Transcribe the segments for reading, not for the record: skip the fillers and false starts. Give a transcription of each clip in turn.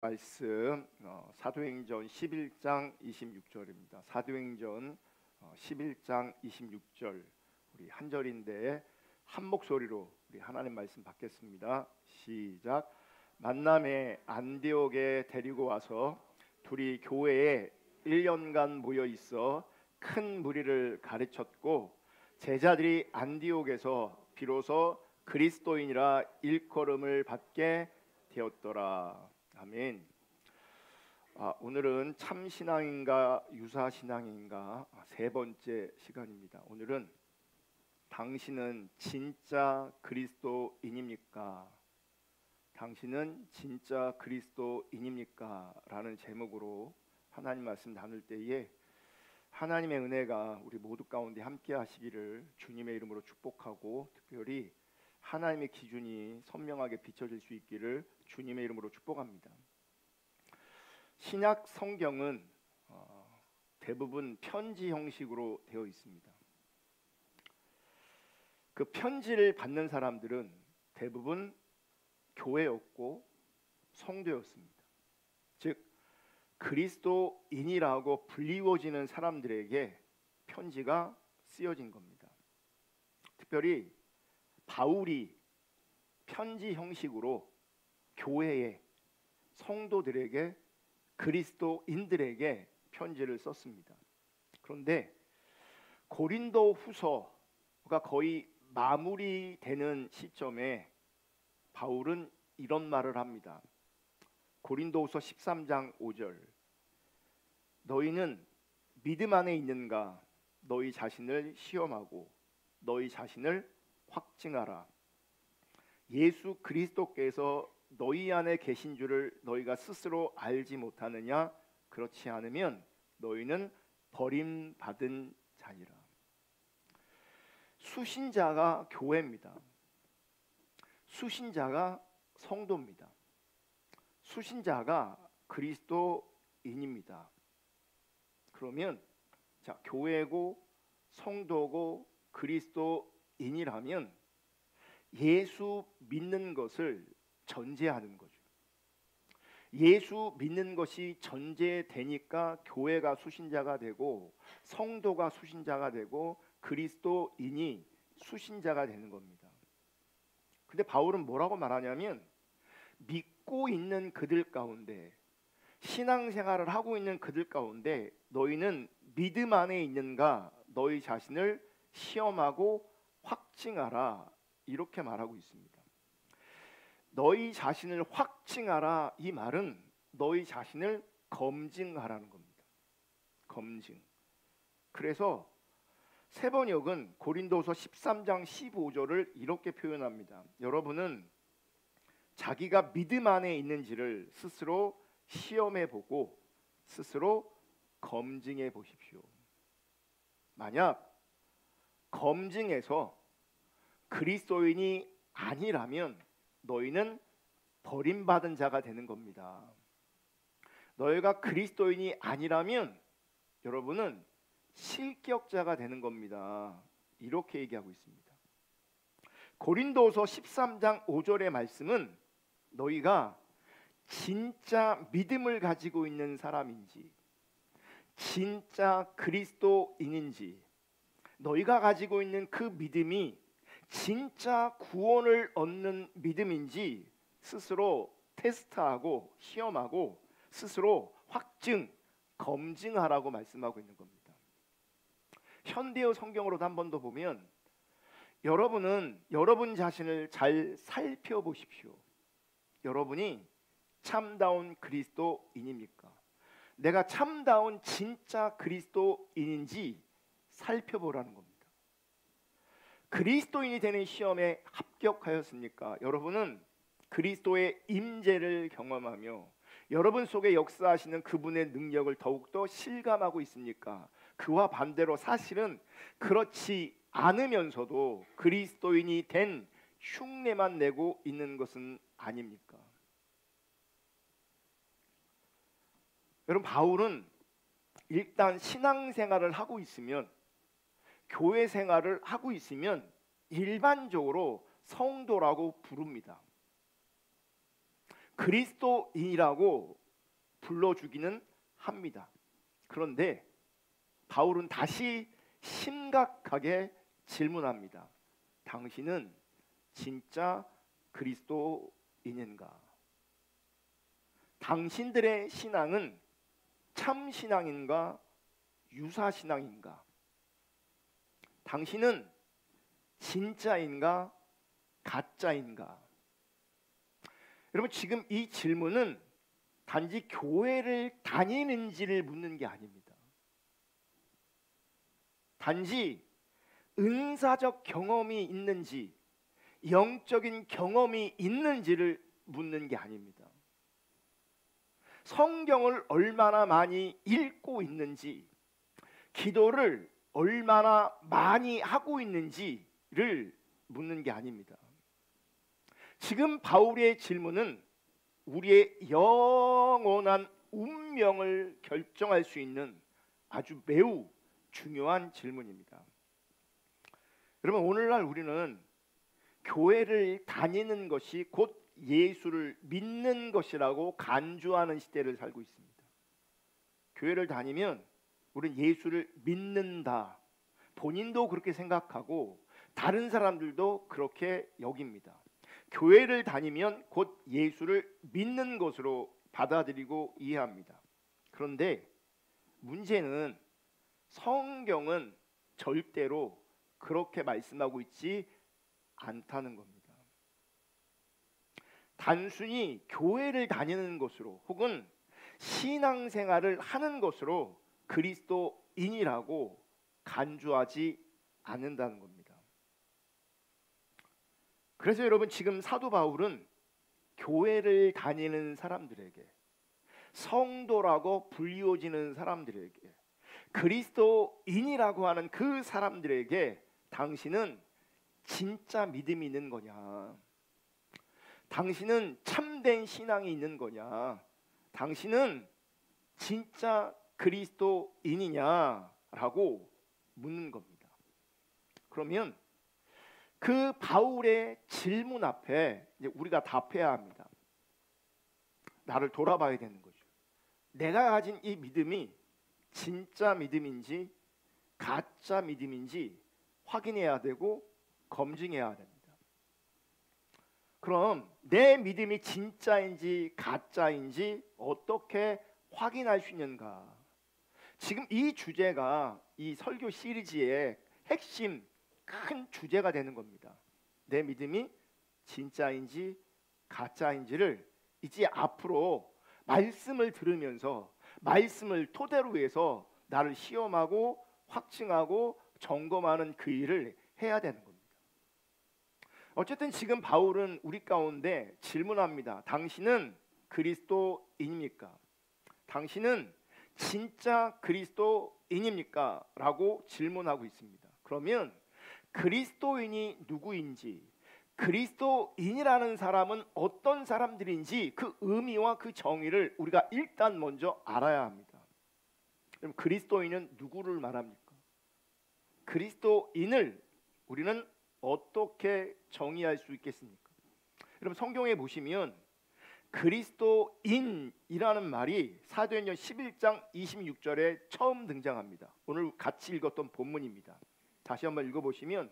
말씀 사도행전 11장 26절입니다. 사도행전 11장 26절 우리 한 절인데 한 목소리로 우리 하나님 말씀 받겠습니다. 시작. 만남에 안디옥에 데리고 와서 둘이 교회에 1년간 모여 있어 큰 무리를 가르쳤고 제자들이 안디옥에서 비로소 그리스도인이라 일컬음을 받게 되었더라. 아멘. 오늘은 참신앙인가 유사신앙인가 세 번째 시간입니다. 오늘은 당신은 진짜 그리스도인입니까? 당신은 진짜 그리스도인입니까? 라는 제목으로 하나님 말씀 나눌 때에 하나님의 은혜가 우리 모두 가운데 함께 하시기를 주님의 이름으로 축복하고 특별히 하나님의 기준이 선명하게 비춰질 수 있기를 주님의 이름으로 축복합니다. 신약 성경은 대부분 편지 형식으로 되어 있습니다. 그 편지를 받는 사람들은 대부분 교회였고 성도였습니다. 즉 그리스도인이라고 불리워지는 사람들에게 편지가 쓰여진 겁니다. 특별히 바울이 편지 형식으로 교회에 성도들에게 그리스도인들에게 편지를 썼습니다. 그런데 고린도 후서가 거의 마무리되는 시점에 바울은 이런 말을 합니다. 고린도후서 13장 5절. 너희는 믿음 안에 있는가? 너희 자신을 시험하고 너희 자신을 확증하라. 예수 그리스도께서 너희 안에 계신 줄을 너희가 스스로 알지 못하느냐? 그렇지 않으면 너희는 버림받은 자니라. 수신자가 교회입니다. 수신자가 성도입니다. 수신자가 그리스도인입니다. 그러면 교회고 성도고 그리스도인이라면 예수 믿는 것을 전제하는 거죠. 예수 믿는 것이 전제되니까 교회가 수신자가 되고 성도가 수신자가 되고 그리스도인이 수신자가 되는 겁니다. 근데 바울은 뭐라고 말하냐면 믿고 있는 그들 가운데 신앙생활을 하고 있는 그들 가운데 너희는 믿음 안에 있는가? 너희 자신을 시험하고 확증하라. 이렇게 말하고 있습니다. 너희 자신을 확증하라. 이 말은 너희 자신을 검증하라는 겁니다. 검증. 그래서 세번역은 고린도서 13장 15절을 이렇게 표현합니다. 여러분은 자기가 믿음 안에 있는지를 스스로 시험해 보고 스스로 검증해 보십시오. 만약 검증해서 그리스도인이 아니라면 너희는 버림받은 자가 되는 겁니다. 너희가 그리스도인이 아니라면 여러분은 실격자가 되는 겁니다. 이렇게 얘기하고 있습니다. 고린도서 13장 5절의 말씀은 너희가 진짜 믿음을 가지고 있는 사람인지 진짜 그리스도인인지 너희가 가지고 있는 그 믿음이 진짜 구원을 얻는 믿음인지 스스로 테스트하고 시험하고 스스로 확증, 검증하라고 말씀하고 있는 겁니다. 현대어 성경으로도 한 번 더 보면 여러분은 여러분 자신을 잘 살펴보십시오. 여러분이 참다운 그리스도인입니까? 내가 참다운 진짜 그리스도인인지 살펴보라는 겁니다. 그리스도인이 되는 시험에 합격하였습니까? 여러분은 그리스도의 임재를 경험하며 여러분 속에 역사하시는 그분의 능력을 더욱더 실감하고 있습니까? 그와 반대로 사실은 그렇지 않으면서도 그리스도인이 된 흉내만 내고 있는 것은 아닙니까? 여러분 바울은 일단 신앙생활을 하고 있으면 교회 생활을 하고 있으면 일반적으로 성도라고 부릅니다. 그리스도인이라고 불러주기는 합니다. 그런데 바울은 다시 심각하게 질문합니다. 당신은 진짜 그리스도인인가? 당신들의 신앙은 참 신앙인가 유사 신앙인가? 당신은 진짜인가 가짜인가? 여러분, 지금 이 질문은 단지 교회를 다니는지를 묻는 게 아닙니다. 단지 은사적 경험이 있는지 영적인 경험이 있는지를 묻는 게 아닙니다. 성경을 얼마나 많이 읽고 있는지, 기도를 얼마나 많이 하고 있는지를 묻는 게 아닙니다. 지금 바울의 질문은 우리의 영원한 운명을 결정할 수 있는 아주 매우 중요한 질문입니다. 여러분, 오늘날 우리는 교회를 다니는 것이 곧 예수를 믿는 것이라고 간주하는 시대를 살고 있습니다. 교회를 다니면 우리는 예수를 믿는다. 본인도 그렇게 생각하고 다른 사람들도 그렇게 여깁니다. 교회를 다니면 곧 예수를 믿는 것으로 받아들이고 이해합니다. 그런데 문제는 성경은 절대로 그렇게 말씀하고 있지 않다는 겁니다. 단순히 교회를 다니는 것으로 혹은 신앙생활을 하는 것으로 그리스도인이라고 간주하지 않는다는 겁니다. 그래서 여러분, 지금 사도 바울은 교회를 다니는 사람들에게, 성도라고 불리워지는 사람들에게, 그리스도인이라고 하는 그 사람들에게 당신은 진짜 믿음이 있는 거냐? 당신은 참된 신앙이 있는 거냐? 당신은 진짜 그리스도인이냐라고 묻는 겁니다. 그러면 그 바울의 질문 앞에 이제 우리가 답해야 합니다. 나를 돌아봐야 되는 거죠. 내가 가진 이 믿음이 진짜 믿음인지 가짜 믿음인지 확인해야 되고 검증해야 됩니다. 그럼 내 믿음이 진짜인지 가짜인지 어떻게 확인할 수 있는가? 지금 이 주제가 이 설교 시리즈의 핵심 큰 주제가 되는 겁니다. 내 믿음이 진짜인지 가짜인지를 이제 앞으로 말씀을 들으면서 말씀을 토대로 해서 나를 시험하고 확증하고 점검하는 그 일을 해야 되는 겁니다. 어쨌든 지금 바울은 우리 가운데 질문합니다. 당신은 그리스도인입니까? 당신은 진짜 그리스도인입니까? 라고 질문하고 있습니다. 그러면 그리스도인이 누구인지, 그리스도인이라는 사람은 어떤 사람들인지 그 의미와 그 정의를 우리가 일단 먼저 알아야 합니다. 그럼 그리스도인은 누구를 말합니까? 그리스도인을 우리는 어떻게 정의할 수 있겠습니까? 여러분, 성경에 보시면 그리스도인이라는 말이 사도행전 11장 26절에 처음 등장합니다. 오늘 같이 읽었던 본문입니다. 다시 한번 읽어보시면,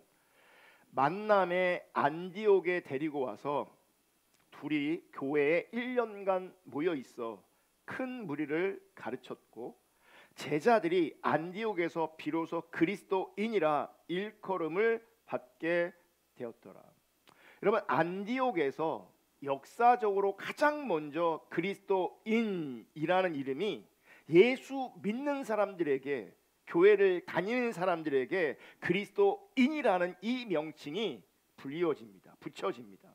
만남에 안디옥에 데리고 와서 둘이 교회에 1년간 모여 있어 큰 무리를 가르쳤고, 제자들이 안디옥에서 비로소 그리스도인이라 일컬음을 받게 되었더라. 여러분, 안디옥에서 역사적으로 가장 먼저 그리스도인이라는 이름이 예수 믿는 사람들에게, 교회를 다니는 사람들에게 그리스도인이라는 이 명칭이 붙여집니다.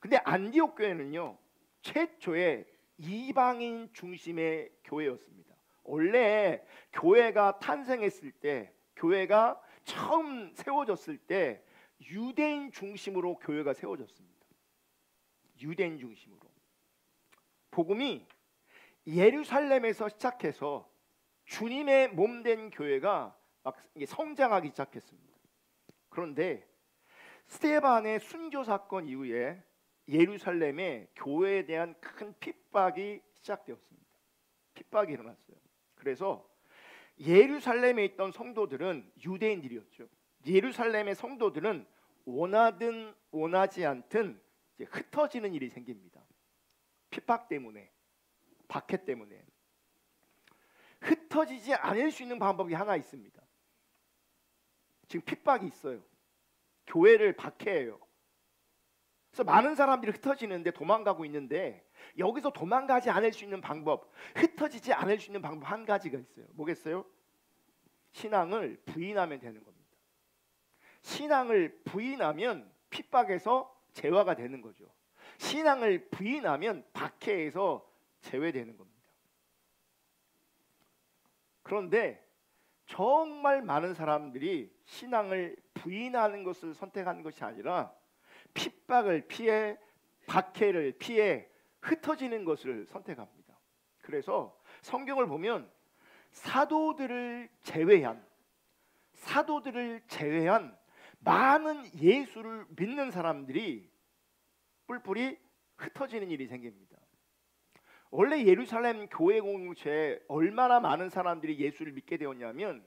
근데 안디옥 교회는요, 최초의 이방인 중심의 교회였습니다. 원래 교회가 탄생했을 때, 교회가 처음 세워졌을 때 유대인 중심으로 교회가 세워졌습니다. 유대인 중심으로. 복음이 예루살렘에서 시작해서 주님의 몸된 교회가 막 성장하기 시작했습니다. 그런데 스데반의 순교 사건 이후에 예루살렘에 교회에 대한 큰 핍박이 시작되었습니다. 핍박이 일어났어요. 그래서 예루살렘에 있던 성도들은 유대인들이었죠. 예루살렘의 성도들은 원하든 원하지 않든 이제 흩어지는 일이 생깁니다. 핍박 때문에, 박해 때문에. 흩어지지 않을 수 있는 방법이 하나 있습니다. 지금 핍박이 있어요. 교회를 박해해요. 그래서 많은 사람들이 흩어지는데 도망가고 있는데, 여기서 도망가지 않을 수 있는 방법, 흩어지지 않을 수 있는 방법 한 가지가 있어요. 뭐겠어요? 신앙을 부인하면 되는 겁니다. 신앙을 부인하면 핍박에서 제화가 되는 거죠. 신앙을 부인하면 박해에서 제외되는 겁니다. 그런데 정말 많은 사람들이 신앙을 부인하는 것을 선택하는 것이 아니라 핍박을 피해, 박해를 피해 흩어지는 것을 선택합니다. 그래서 성경을 보면 사도들을 제외한 많은 예수를 믿는 사람들이 뿔뿔이 흩어지는 일이 생깁니다. 원래 예루살렘 교회 공동체에 얼마나 많은 사람들이 예수를 믿게 되었냐면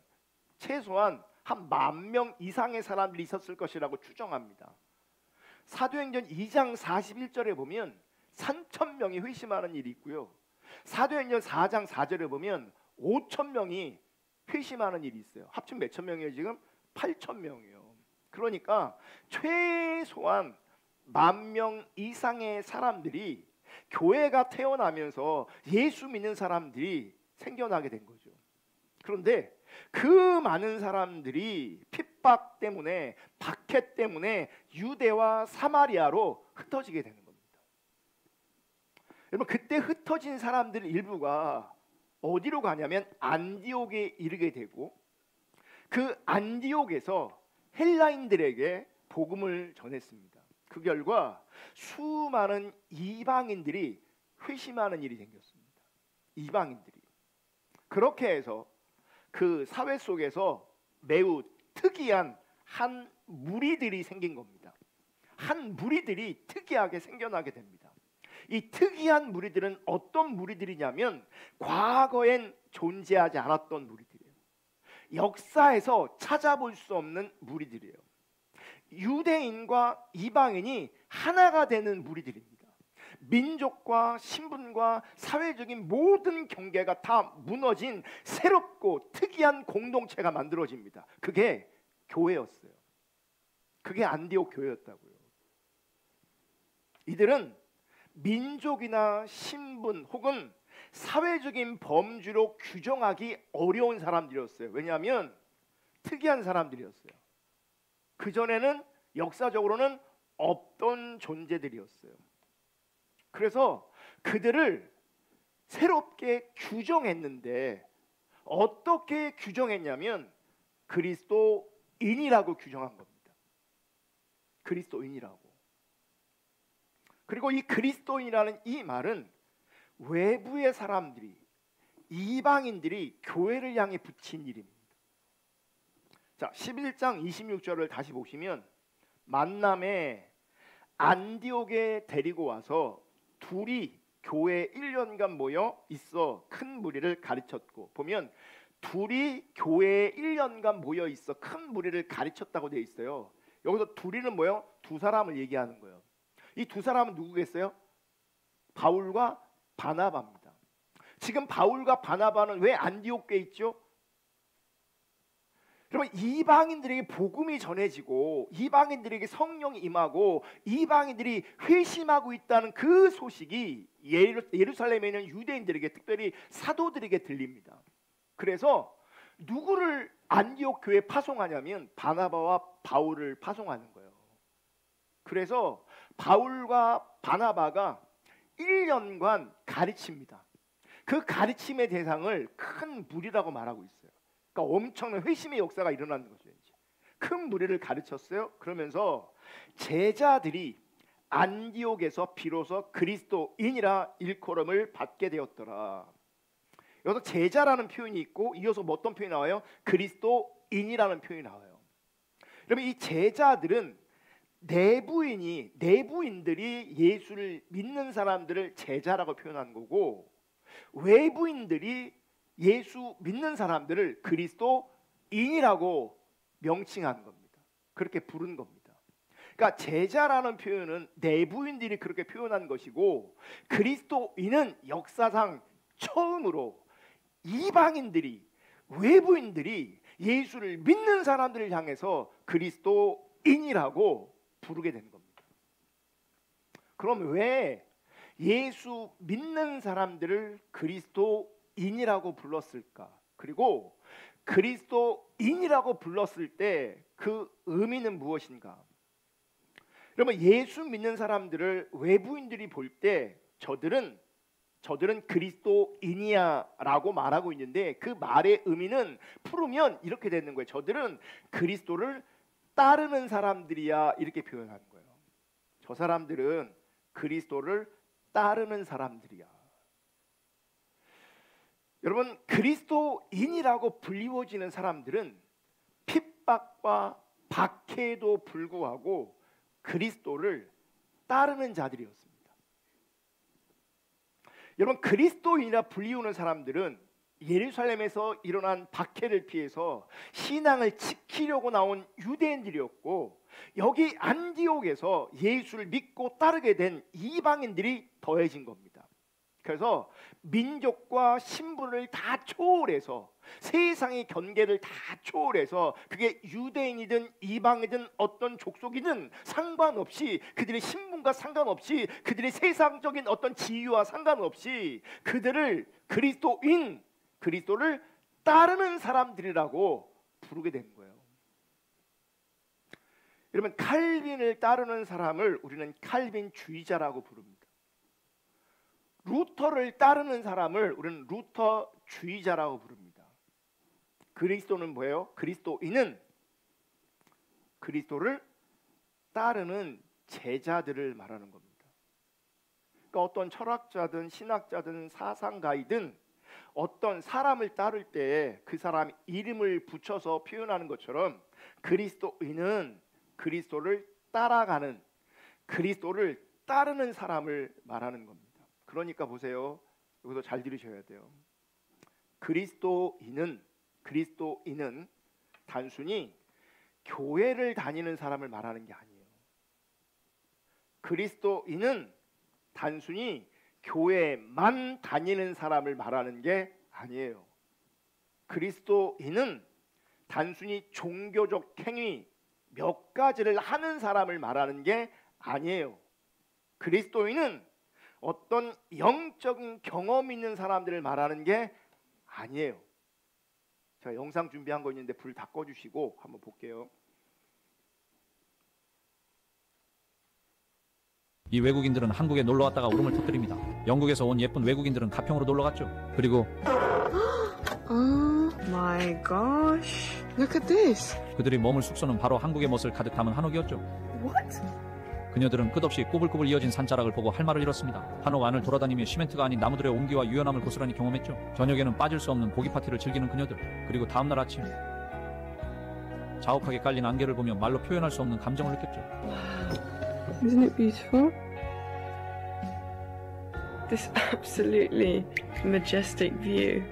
최소한 한 10,000명 이상의 사람들이 있었을 것이라고 추정합니다. 사도행전 2장 41절에 보면 3,000명이 회심하는 일이 있고요. 사도행전 4장 4절에 보면 5,000명이 회심하는 일이 있어요. 합치면 몇 천 명이에요? 지금 8,000명이에요. 그러니까 최소한 10,000명 이상의 사람들이, 교회가 태어나면서 예수 믿는 사람들이 생겨나게 된 거죠. 그런데 그 많은 사람들이 핍박 때문에, 박해 때문에 유대와 사마리아로 흩어지게 되는 겁니다. 여러분, 그때 흩어진 사람들 일부가 어디로 가냐면 안디옥에 이르게 되고, 그 안디옥에서 헬라인들에게 복음을 전했습니다. 그 결과 수많은 이방인들이 회심하는 일이 생겼습니다. 이방인들이. 그렇게 해서 그 사회 속에서 매우 특이한 한 무리들이 생긴 겁니다. 한 무리들이 특이하게 생겨나게 됩니다. 이 특이한 무리들은 어떤 무리들이냐면 과거엔 존재하지 않았던 무리들이에요. 역사에서 찾아볼 수 없는 무리들이에요. 유대인과 이방인이 하나가 되는 무리들입니다. 민족과 신분과 사회적인 모든 경계가 다 무너진 새롭고 특이한 공동체가 만들어집니다. 그게 교회였어요. 그게 안디옥 교회였다고요. 이들은 민족이나 신분 혹은 사회적인 범주로 규정하기 어려운 사람들이었어요. 왜냐하면 특이한 사람들이었어요. 그전에는 역사적으로는 없던 존재들이었어요. 그래서 그들을 새롭게 규정했는데, 어떻게 규정했냐면 그리스도인이라고 규정한 겁니다. 그리스도인이라고. 그리고 이 그리스도인이라는 이 말은 외부의 사람들이, 이방인들이 교회를 향해 붙인 이름입니다. 자, 11장 26절을 다시 보시면, 만남에 안디옥에 데리고 와서 둘이 교회에 1년간 모여 있어 큰 무리를 가르쳤고, 보면 둘이 교회에 1년간 모여 있어 큰 무리를 가르쳤다고 되어 있어요. 여기서 둘이는 뭐예요? 두 사람을 얘기하는 거예요. 이 두 사람은 누구겠어요? 바울과 바나바입니다. 지금 바울과 바나바는 왜 안디옥에 있죠? 여러분, 이방인들에게 복음이 전해지고 이방인들에게 성령이 임하고 이방인들이 회심하고 있다는 그 소식이 예루살렘에 있는 유대인들에게, 특별히 사도들에게 들립니다. 그래서 누구를 안디옥 교회에 파송하냐면 바나바와 바울을 파송하는 거예요. 그래서 바울과 바나바가 1년간 가르칩니다. 그 가르침의 대상을 큰 무리라고 말하고 있어요. 그러니까 엄청난 회심의 역사가 일어나는 거죠. 이제 큰 무리를 가르쳤어요. 그러면서 제자들이 안디옥에서 비로소 그리스도인이라 일컬음을 받게 되었더라. 여기서 제자라는 표현이 있고, 이어서 뭐 어떤 표현이 나와요? 그리스도인이라는 표현이 나와요. 그러면 이 제자들은 내부인들이 예수를 믿는 사람들을 제자라고 표현한 거고, 외부인들이 예수 믿는 사람들을 그리스도인이라고 명칭한 겁니다. 그렇게 부른 겁니다. 그러니까 제자라는 표현은 내부인들이 그렇게 표현한 것이고, 그리스도인은 역사상 처음으로 이방인들이, 외부인들이 예수를 믿는 사람들을 향해서 그리스도인이라고 부르게 된 겁니다. 그럼 왜 예수 믿는 사람들을 그리스도인이라고 불렀을까? 그리고 그리스도인이라고 불렀을 때 그 의미는 무엇인가? 여러분, 예수 믿는 사람들을 외부인들이 볼 때 저들은 그리스도인이야라고 말하고 있는데, 그 말의 의미는 풀으면 이렇게 되는 거예요. 저들은 그리스도를 따르는 사람들이야, 이렇게 표현하는 거예요. 저 사람들은 그리스도를 따르는 사람들이야. 여러분, 그리스도인이라고 불리워지는 사람들은 핍박과 박해에도 불구하고 그리스도를 따르는 자들이었습니다. 여러분, 그리스도인이라 불리우는 사람들은 예루살렘에서 일어난 박해를 피해서 신앙을 지키려고 나온 유대인들이었고, 여기 안디옥에서 예수를 믿고 따르게 된 이방인들이 더해진 겁니다. 그래서 민족과 신분을 다 초월해서, 세상의 경계를 다 초월해서, 그게 유대인이든 이방이든 어떤 족속이든 상관없이, 그들의 신분과 상관없이, 그들의 세상적인 어떤 지위와 상관없이 그들을 그리스도를 따르는 사람들이라고 부르게 된 거예요. 여러분, 칼빈을 따르는 사람을 우리는 칼빈주의자라고 부릅니다. 루터를 따르는 사람을 우리는 루터주의자라고 부릅니다. 그리스도는 뭐예요? 그리스도인은 그리스도를 따르는 제자들을 말하는 겁니다. 그러니까 어떤 철학자든 신학자든 사상가이든 어떤 사람을 따를 때 그 사람 이름을 붙여서 표현하는 것처럼, 그리스도인은 그리스도를 따라가는, 그리스도를 따르는 사람을 말하는 겁니다. 그러니까 보세요. 여기서 잘 들으셔야 돼요. 그리스도인은 단순히 교회를 다니는 사람을 말하는 게 아니에요. 그리스도인은 단순히 교회만 다니는 사람을 말하는 게 아니에요. 그리스도인은 단순히 종교적 행위 몇 가지를 하는 사람을 말하는 게 아니에요. 그리스도인은 어떤 영적인 경험 있는 사람들을 말하는 게 아니에요. 제가 영상 준비한 거 있는데 불 다 꺼주시고 한번 볼게요. 이 외국인들은 한국에 놀러 왔다가 울음을 터뜨립니다. 영국에서 온 예쁜 외국인들은 가평으로 놀러 갔죠. 그리고 Oh my gosh. Look at this. 그들이 머물 숙소는 바로 한국의 멋을 가득 담은 한옥이었죠. What? 그녀들은 끝없이 꼬불꼬불 이어진 산자락을 보고 할 말을 잃었습니다. 한옥 안을 돌아다니며 시멘트가 아닌 나무들의 온기와 유연함을 고스란히 경험했죠. 저녁에는 빠질 수 없는 고기 파티를 즐기는 그녀들. 그리고 다음날 아침, 자욱하게 깔린 안개를 보며 말로 표현할 수 없는 감정을 느꼈죠. Isn't it beautiful? This absolutely majestic view.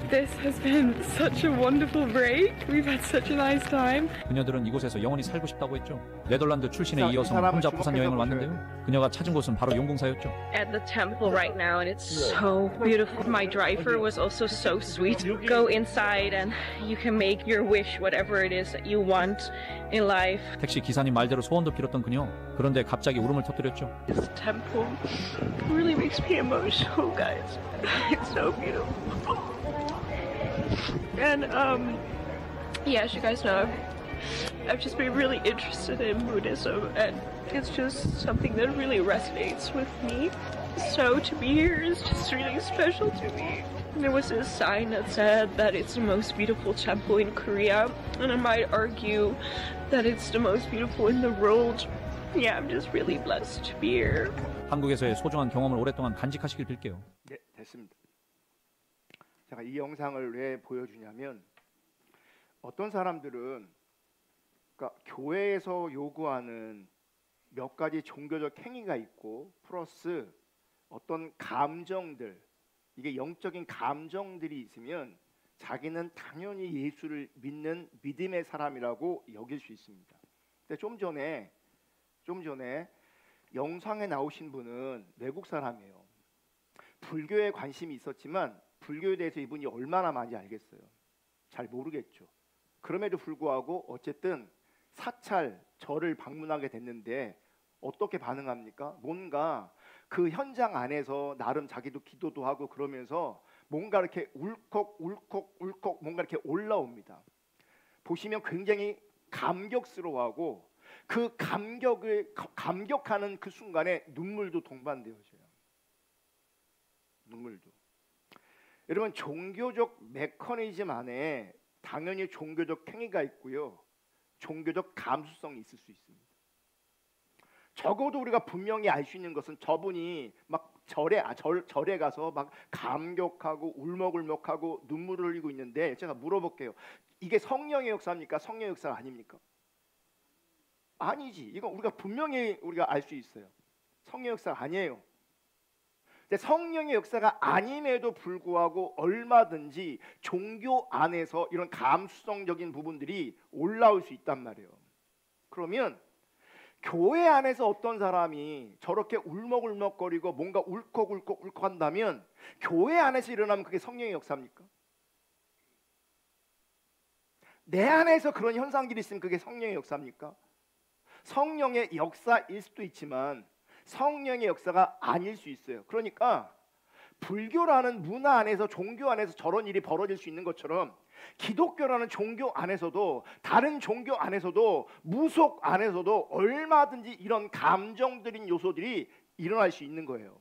This has been such a wonderful break. We've had such a nice time. 그녀들은 이곳에서 영원히 살고 싶다고 했죠. 네덜란드 출신에 이어서 혼자 부산 여행을 왔는데요. 그녀가 찾은 곳은 바로 용궁사였죠. At the temple right now, and it's so beautiful. My driver was also so sweet. Go inside and you can make your wish, whatever it is that you want in life. 택시 기사님 말대로 소원도 빌었던 그녀. 그런데 갑자기 울음을 터뜨렸죠. This temple really makes me emotional, guys. It's so beautiful. And yeah, as you guys know, I've just been really interested in Buddhism, and it's just something that really resonates with me. So to be here is just really special to me. There was this sign that said that it's the most beautiful temple in Korea, and I might argue that it's the most beautiful in the world. Yeah, I'm just really blessed to be here. 한국에서의 소중한 경험을 오랫동안 간직하시길 빌게요. 네, 됐습니다. 제가 이 영상을 왜 보여주냐면, 어떤 사람들은 그러니까 교회에서 요구하는 몇 가지 종교적 행위가 있고 플러스 어떤 감정들, 이게 영적인 감정들이 있으면 자기는 당연히 예수를 믿는 믿음의 사람이라고 여길 수 있습니다. 근데 좀 전에 영상에 나오신 분은 외국 사람이에요. 불교에 관심이 있었지만 불교에 대해서 이분이 얼마나 많이 알겠어요? 잘 모르겠죠. 그럼에도 불구하고 어쨌든 사찰 절을 방문하게 됐는데 어떻게 반응합니까? 뭔가 그 현장 안에서 나름 자기도 기도도 하고 그러면서 뭔가 이렇게 울컥 뭔가 이렇게 올라옵니다. 보시면 굉장히 감격스러워하고 그 감격하는 그 순간에 눈물도 동반되어져요. 눈물도. 여러분, 종교적 메커니즘 안에 당연히 종교적 행위가 있고요, 종교적 감수성이 있을 수 있습니다. 적어도 우리가 분명히 알 수 있는 것은 저분이 막 절에 가서 막 감격하고 울먹울먹하고 눈물을 흘리고 있는데, 제가 물어볼게요. 이게 성령의 역사입니까? 성령의 역사가 아닙니까? 아니지. 이건 우리가 분명히 알 수 있어요. 성령의 역사가 아니에요. 근데 성령의 역사가 아님에도 불구하고 얼마든지 종교 안에서 이런 감수성적인 부분들이 올라올 수 있단 말이에요. 그러면 교회 안에서 어떤 사람이 저렇게 울먹울먹거리고 뭔가 울컥울컥 한다면 교회 안에서 일어나면 그게 성령의 역사입니까? 내 안에서 그런 현상들이 있으면 그게 성령의 역사입니까? 성령의 역사일 수도 있지만 성령의 역사가 아닐 수 있어요. 그러니까 불교라는 문화 안에서, 종교 안에서 저런 일이 벌어질 수 있는 것처럼 기독교라는 종교 안에서도, 다른 종교 안에서도, 무속 안에서도 얼마든지 이런 감정들인 요소들이 일어날 수 있는 거예요.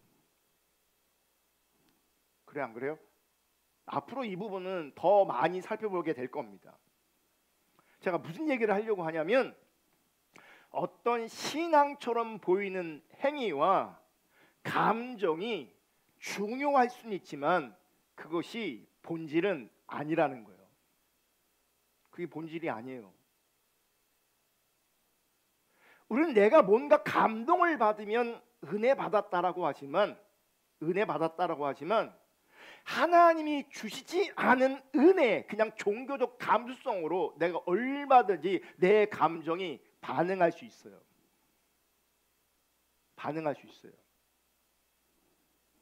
그래, 안 그래요? 앞으로 이 부분은 더 많이 살펴보게 될 겁니다. 제가 무슨 얘기를 하려고 하냐면, 어떤 신앙처럼 보이는 행위와 감정이 중요할 수는 있지만 그것이 본질은 아니라는 거예요. 그게 본질이 아니에요. 우리는 내가 뭔가 감동을 받으면 은혜 받았다라고 하지만 하나님이 주시지 않은 은혜, 그냥 종교적 감수성으로 내가 얼마든지 내 감정이 반응할 수 있어요.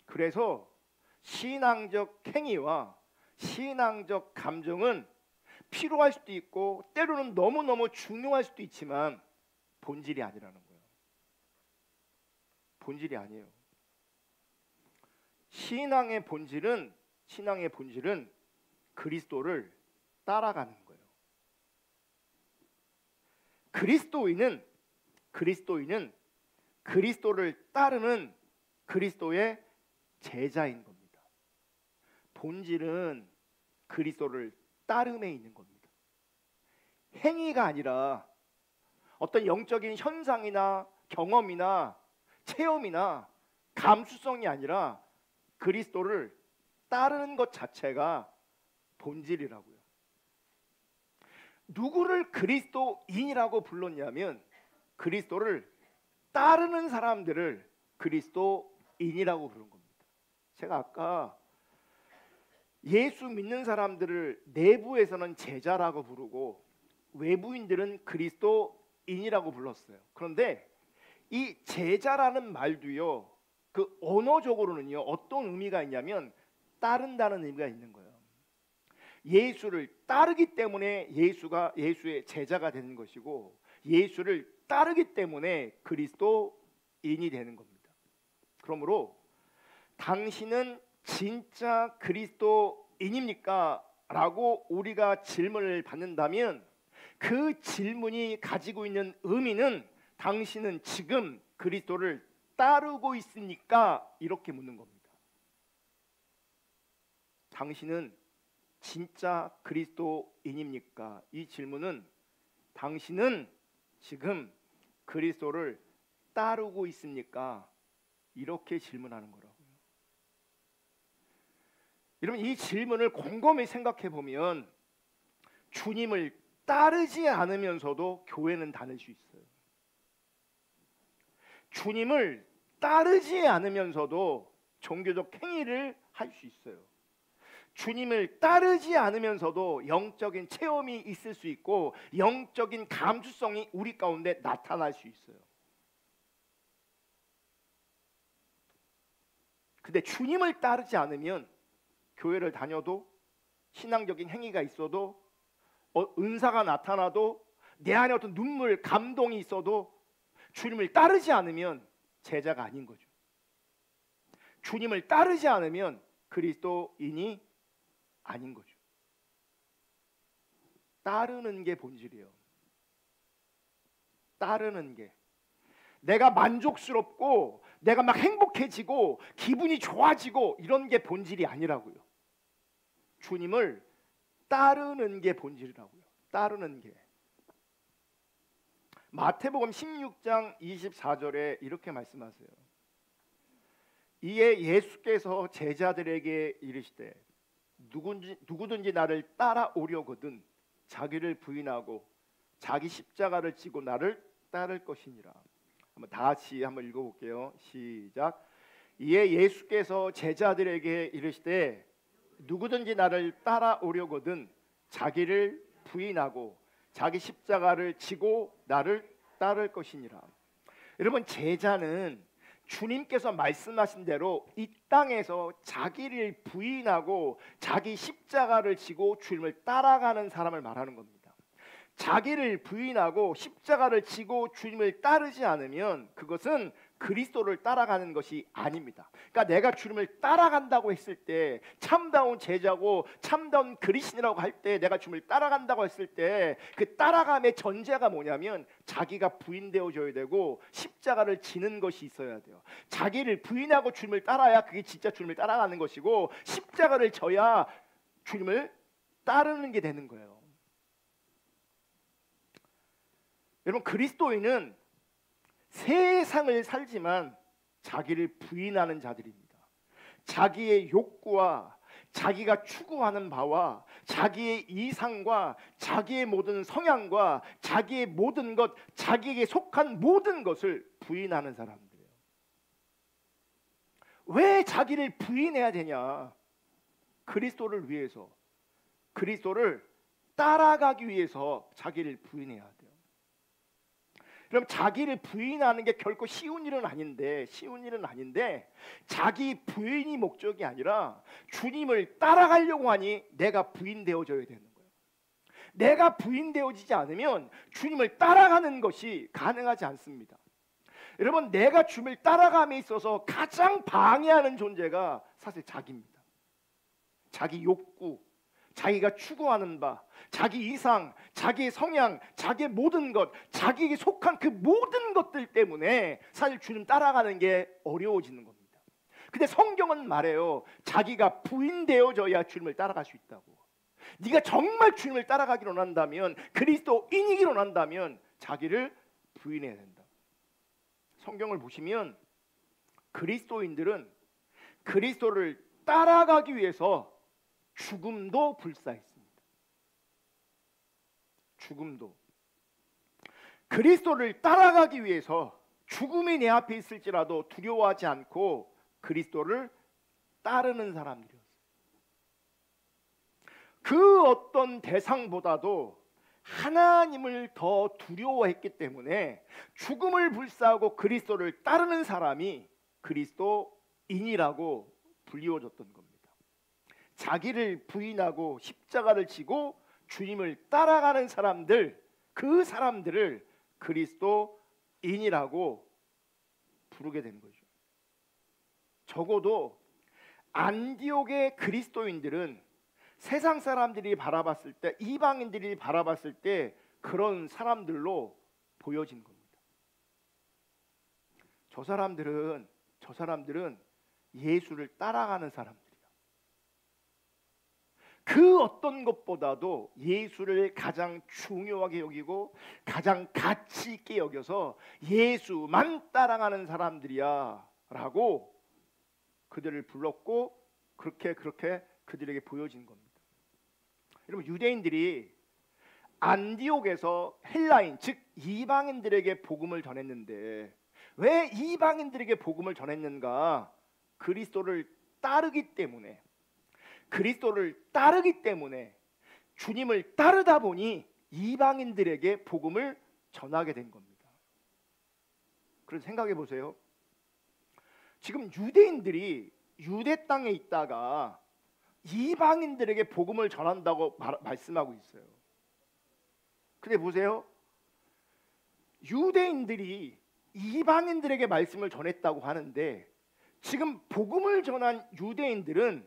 그래서 신앙적 행위와 신앙적 감정은 필요할 수도 있고 때로는 너무너무 중요할 수도 있지만 본질이 아니라는 거예요. 본질이 아니에요. 신앙의 본질은 그리스도를 따라가는 거예요. 그리스도인은 그리스도를 따르는 그리스도의 제자인 겁니다. 본질은 그리스도를 따름에 있는 겁니다. 행위가 아니라 어떤 영적인 현상이나 경험이나 체험이나 감수성이 아니라 그리스도를 따르는 것 자체가 본질이라고요. 누구를 그리스도인이라고 불렀냐면 그리스도를 따르는 사람들을 그리스도인이라고 부른 겁니다. 제가 아까 예수 믿는 사람들을 내부에서는 제자라고 부르고 외부인들은 그리스도인이라고 불렀어요. 그런데 이 제자라는 말도요, 그 언어적으로는요 어떤 의미가 있냐면 따른다는 의미가 있는 거예요. 예수를 따르기 때문에 예수의 제자가 되는 것이고, 예수를 따르기 때문에 그리스도인이 되는 겁니다. 그러므로 당신은 진짜 그리스도인입니까? 라고 우리가 질문을 받는다면 그 질문이 가지고 있는 의미는 당신은 지금 그리스도를 따르고 있습니까? 이렇게 묻는 겁니다. 당신은 진짜 그리스도인입니까? 이 질문은 당신은 지금 그리스도를 따르고 있습니까? 이렇게 질문하는 거라고요. 여러분, 이 질문을 곰곰이 생각해 보면 주님을 따르지 않으면서도 교회는 다닐 수 있어요. 주님을 따르지 않으면서도 종교적 행위를 할 수 있어요. 주님을 따르지 않으면서도 영적인 체험이 있을 수 있고 영적인 감수성이 우리 가운데 나타날 수 있어요. 근데 주님을 따르지 않으면 교회를 다녀도 신앙적인 행위가 있어도 은사가 나타나도 내 안에 어떤 눈물, 감동이 있어도 주님을 따르지 않으면 제자가 아닌 거죠. 주님을 따르지 않으면 그리스도인이 아닌 거죠. 따르는 게 본질이에요. 따르는 게 내가 만족스럽고 내가 막 행복해지고 기분이 좋아지고 이런 게 본질이 아니라고요. 주님을 따르는 게 본질이라고요. 따르는 게. 마태복음 16장 24절에 이렇게 말씀하세요. 이에 예수께서 제자들에게 이르시되 누구든지 나를 따라오려거든 자기를 부인하고 자기 십자가를 지고 나를 따를 것이니라. 한번 다시 한번 읽어볼게요. 시작. 이에 예수께서 제자들에게 이르시되 누구든지 나를 따라오려거든 자기를 부인하고 자기 십자가를 지고 나를 따를 것이니라. 여러분, 제자는 주님께서 말씀하신 대로 이 땅에서 자기를 부인하고 자기 십자가를 지고 주님을 따라가는 사람을 말하는 겁니다. 자기를 부인하고 십자가를 지고 주님을 따르지 않으면 그것은 그리스도를 따라가는 것이 아닙니다. 그러니까 내가 주님을 따라간다고 했을 때 참다운 제자고 참다운 그리스도라고 할 때 내가 주님을 따라간다고 했을 때 그 따라감의 전제가 뭐냐면 자기가 부인되어져야 되고 십자가를 지는 것이 있어야 돼요. 자기를 부인하고 주님을 따라야 그게 진짜 주님을 따라가는 것이고 십자가를 져야 주님을 따르는 게 되는 거예요. 여러분, 그리스도인은 세상을 살지만 자기를 부인하는 자들입니다. 자기의 욕구와 자기가 추구하는 바와 자기의 이상과 자기의 모든 성향과 자기의 모든 것, 자기에게 속한 모든 것을 부인하는 사람들이에요. 왜 자기를 부인해야 되냐? 그리스도를 위해서, 그리스도를 따라가기 위해서 자기를 부인해야 돼요. 그럼 자기를 부인하는 게 결코 쉬운 일은 아닌데 자기 부인이 목적이 아니라 주님을 따라가려고 하니 내가 부인되어져야 되는 거예요. 내가 부인되어지지 않으면 주님을 따라가는 것이 가능하지 않습니다. 여러분, 내가 주님을 따라감에 있어서 가장 방해하는 존재가 사실 자기입니다. 자기 욕구, 자기가 추구하는 바, 자기 이상, 자기의 성향, 자기의 모든 것, 자기에게 속한 그 모든 것들 때문에 사실 주님 따라가는 게 어려워지는 겁니다. 근데 성경은 말해요. 자기가 부인되어져야 주님을 따라갈 수 있다고. 네가 정말 주님을 따라가기로 한다면, 그리스도인이기로 한다면 자기를 부인해야 된다. 성경을 보시면 그리스도인들은 그리스도를 따라가기 위해서 죽음도 불사했습니다. 죽음도. 그리스도를 따라가기 위해서 죽음이 내 앞에 있을지라도 두려워하지 않고 그리스도를 따르는 사람들이었어요. 그 어떤 대상보다도 하나님을 더 두려워했기 때문에 죽음을 불사하고 그리스도를 따르는 사람이 그리스도인이라고 불리워졌던 겁니다. 자기를 부인하고 십자가를 지고 주님을 따라가는 사람들, 그 사람들을 그리스도인이라고 부르게 된 거죠. 적어도 안디옥의 그리스도인들은 세상 사람들이 바라봤을 때, 이방인들이 바라봤을 때 그런 사람들로 보여진 겁니다. 저 사람들은 예수를 따라가는 사람들이야. 그 어떤 것보다도 예수를 가장 중요하게 여기고 가장 가치 있게 여겨서 예수만 따라가는 사람들이야 라고 그들을 불렀고 그렇게 그들에게 보여진 겁니다. 여러분, 유대인들이 안디옥에서 헬라인, 즉 이방인들에게 복음을 전했는데 왜 이방인들에게 복음을 전했는가? 그리스도를 따르기 때문에, 그리스도를 따르기 때문에, 주님을 따르다 보니 이방인들에게 복음을 전하게 된 겁니다. 그래서 생각해 보세요. 지금 유대인들이 유대 땅에 있다가 이방인들에게 복음을 전한다고 말씀하고 있어요. 근데 보세요. 유대인들이 이방인들에게 말씀을 전했다고 하는데 지금 복음을 전한 유대인들은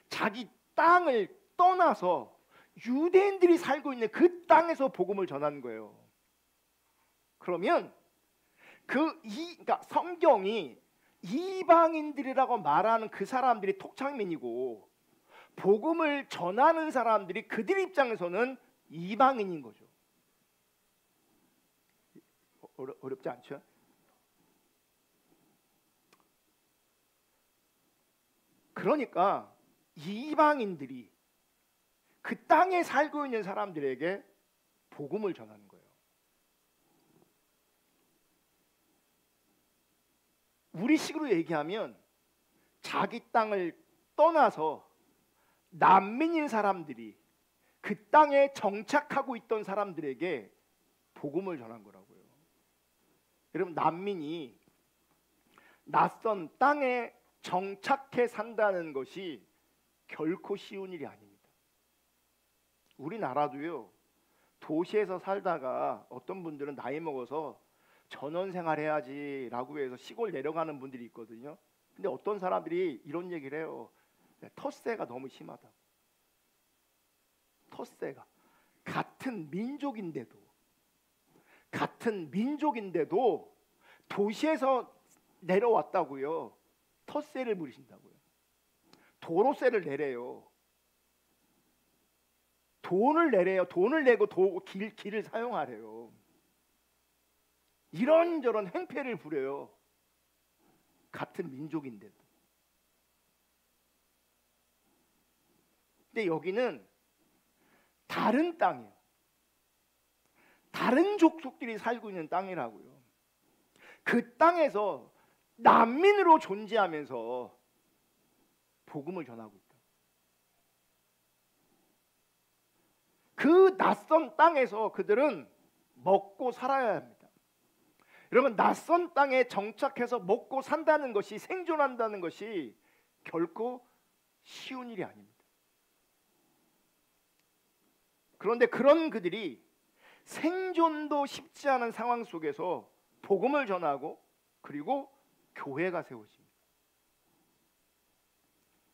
자기 땅을 떠나서 유대인들이 살고 있는 그 땅에서 복음을 전하는 거예요. 그러면 그러니까 성경이 이방인들이라고 말하는 그 사람들이 톡창민이고 복음을 전하는 사람들이 그들 입장에서는 이방인인 거죠. 어렵지 않죠? 그러니까 이방인들이 그 땅에 살고 있는 사람들에게 복음을 전하는 거예요. 우리식으로 얘기하면 자기 땅을 떠나서 난민인 사람들이 그 땅에 정착하고 있던 사람들에게 복음을 전한 거라고요. 여러분, 난민이 낯선 땅에 정착해 산다는 것이 결코 쉬운 일이 아닙니다. 우리나라도요, 도시에서 살다가 어떤 분들은 나이 먹어서 전원생활 해야지라고 해서 시골 내려가는 분들이 있거든요. 근데 어떤 사람들이 이런 얘기를 해요. 텃세가 너무 심하다고. 텃세가 같은 민족인데도 도시에서 내려왔다고요. 텃세를 부리신다고요. 도로세를 내래요. 돈을 내고 길을 사용하래요. 이런저런 행패를 부려요. 같은 민족인데도. 근데 여기는 다른 땅이에요. 다른 족속들이 살고 있는 땅이라고요. 그 땅에서 난민으로 존재하면서 복음을 전하고 있다. 그 낯선 땅에서 그들은 먹고 살아야 합니다. 여러분, 낯선 땅에 정착해서 먹고 산다는 것이, 생존한다는 것이 결코 쉬운 일이 아닙니다. 그런데 그런 그들이 생존도 쉽지 않은 상황 속에서 복음을 전하고 그리고 교회가 세워집니다.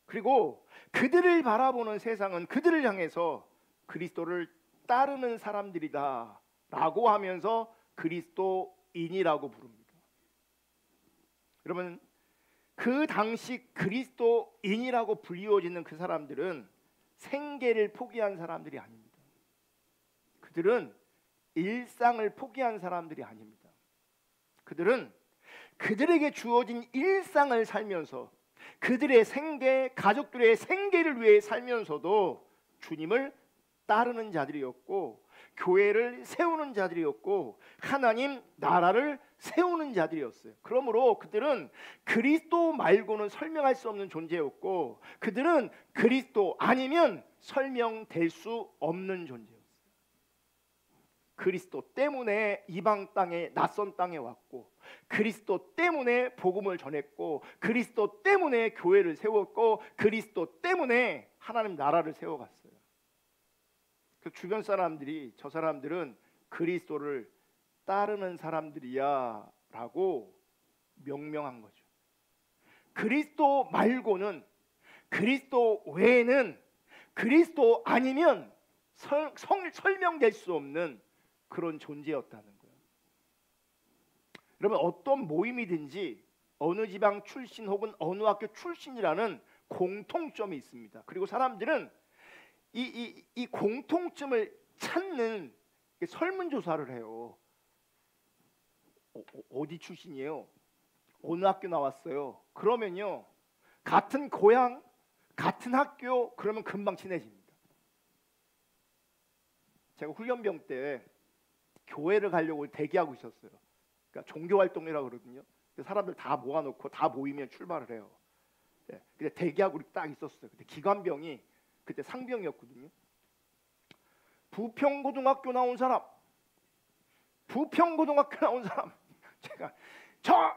그리고 그들을 바라보는 세상은 그들을 향해서 그리스도를 따르는 사람들이다 라고 하면서 그리스도인이라고 부릅니다. 여러분, 그 당시 그리스도인이라고 불리워지는 그 사람들은 생계를 포기한 사람들이 아닙니다. 그들은 일상을 포기한 사람들이 아닙니다. 그들은 그들에게 주어진 일상을 살면서 그들의 생계, 가족들의 생계를 위해 살면서도 주님을 따르는 자들이었고, 교회를 세우는 자들이었고, 하나님 나라를 세우는 자들이었어요. 그러므로 그들은 그리스도 말고는 설명할 수 없는 존재였고, 그들은 그리스도 아니면 설명될 수 없는 존재였어요. 그리스도 때문에 이방 땅에, 낯선 땅에 왔고, 그리스도 때문에 복음을 전했고, 그리스도 때문에 교회를 세웠고, 그리스도 때문에 하나님 나라를 세워갔어요. 그 주변 사람들이 저 사람들은 그리스도를 따르는 사람들이야 라고 명명한 거죠. 그리스도 말고는, 그리스도 외에는, 그리스도 아니면 설명될 수 없는 그런 존재였다는 거예요. 여러분, 어떤 모임이든지 어느 지방 출신 혹은 어느 학교 출신이라는 공통점이 있습니다. 그리고 사람들은 이 공통점을 찾는 설문조사를 해요. 어디 출신이에요? 어느 학교 나왔어요? 그러면요, 같은 고향, 같은 학교, 그러면 금방 친해집니다. 제가 훈련병 때 교회를 가려고 대기하고 있었어요. 그러니까 종교활동이라고 그러거든요. 사람들 다 모아놓고 다 모이면 출발을 해요. 예, 근데 대기하고 딱 있었어요. 그때 기관병이 그때 상병이었거든요. 부평고등학교 나온 사람, 부평고등학교 나온 사람, 제가 저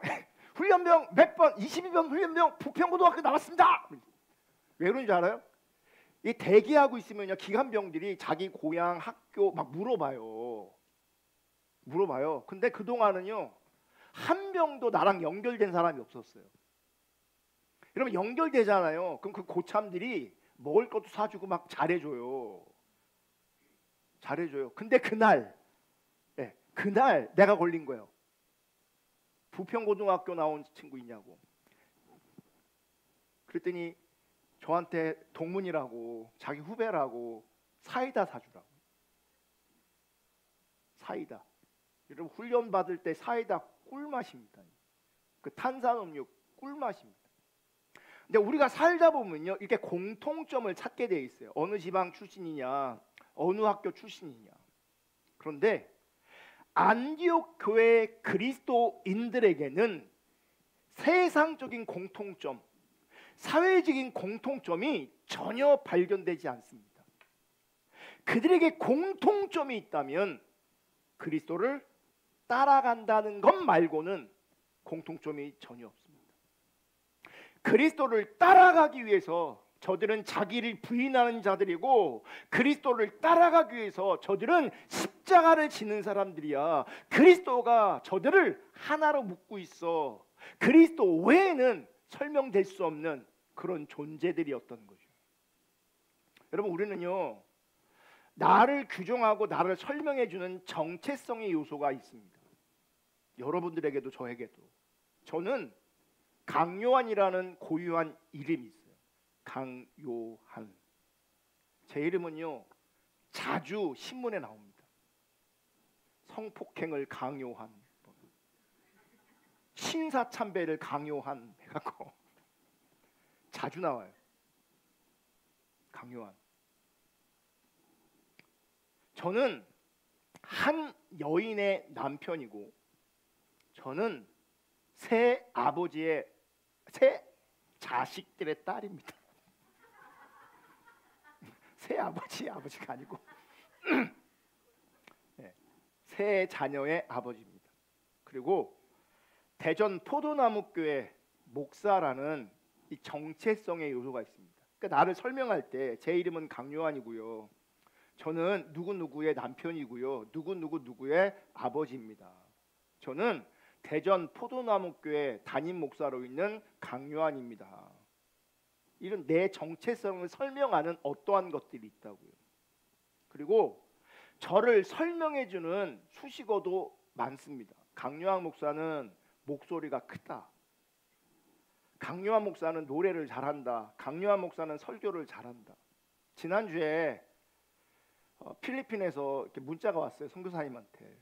훈련병 몇 번, 22번 훈련병 부평고등학교 나왔습니다. 왜 그런지 알아요? 이 대기하고 있으면요, 기관병들이 자기 고향 학교 막 물어봐요. 근데 그 동안은요, 한 명도 나랑 연결된 사람이 없었어요. 여러분 연결되잖아요. 그럼 그 고참들이 먹을 것도 사주고 막 잘해줘요. 근데 그날 내가 걸린 거예요. 부평고등학교 나온 친구 있냐고. 그랬더니 저한테 동문이라고, 자기 후배라고 사이다 사주라고. 사이다. 여러분 훈련 받을 때 사이다 꿀맛입니다. 그 탄산음료 꿀맛입니다. 근데 우리가 살다 보면요, 이렇게 공통점을 찾게 돼 있어요. 어느 지방 출신이냐, 어느 학교 출신이냐. 그런데 안디옥 교회 그리스도인들에게는 세상적인 공통점, 사회적인 공통점이 전혀 발견되지 않습니다. 그들에게 공통점이 있다면 그리스도를 따라간다는 것 말고는 공통점이 전혀 없습니다. 그리스도를 따라가기 위해서 저들은 자기를 부인하는 자들이고, 그리스도를 따라가기 위해서 저들은 십자가를 지는 사람들이야. 그리스도가 저들을 하나로 묶고 있어. 그리스도 외에는 설명될 수 없는 그런 존재들이었던 거죠. 여러분 우리는요, 나를 규정하고 나를 설명해 주는 정체성의 요소가 있습니다. 여러분들에게도 저에게도. 저는 강요한이라는 고유한 이름이 있어요. 강요한. 제 이름은요, 자주 신문에 나옵니다. 성폭행을 강요한, 신사참배를 강요한 해갖고 자주 나와요. 강요한. 저는 한 여인의 남편이고, 저는 세 자식들의 딸입니다. 세 아버지가 아니고 네, 세 자녀의 아버지입니다. 그리고 대전 포도나무교회 목사라는 이 정체성의 요소가 있습니다. 그러니까 나를 설명할 때 제 이름은 강요한이고요, 저는 누구누구의 남편이고요, 누구누구의 아버지입니다. 저는 대전 포도나무교회 담임 목사로 있는 강요한입니다. 이런 내 정체성을 설명하는 어떠한 것들이 있다고요. 그리고 저를 설명해주는 수식어도 많습니다. 강요한 목사는 목소리가 크다. 강요한 목사는 노래를 잘한다. 강요한 목사는 설교를 잘한다. 지난주에 필리핀에서 이렇게 문자가 왔어요. 선교사님한테.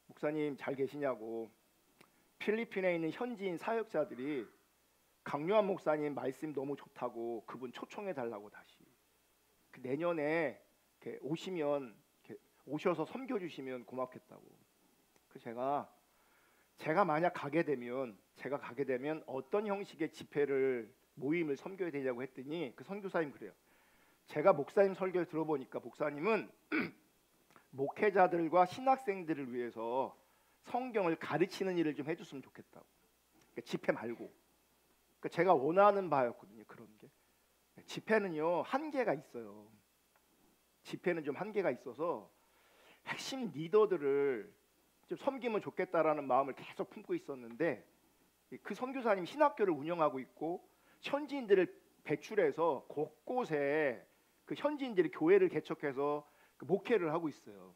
목사님 잘 계시냐고. 필리핀에 있는 현지인 사역자들이 강요한 목사님 말씀 너무 좋다고 그분 초청해 달라고 다시. 내년에 이렇게 오시면 이렇게 오셔서 섬겨 주시면 고맙겠다고. 그래서 제가 만약 가게 되면 어떤 형식의 집회를 모임을 섬겨야 되냐고 했더니 그 선교사님 그래요. 제가 목사님 설교를 들어보니까 목사님은 목회자들과 신학생들을 위해서 성경을 가르치는 일을 좀 해줬으면 좋겠다고. 그러니까 집회 말고. 그러니까 제가 원하는 바였거든요. 그런 게. 집회는요 한계가 있어요. 집회는 좀 한계가 있어서 핵심 리더들을 좀 섬기면 좋겠다라는 마음을 계속 품고 있었는데, 그 선교사님 신학교를 운영하고 있고 현지인들을 배출해서 곳곳에 그 현지인들이 교회를 개척해서 그 목회를 하고 있어요.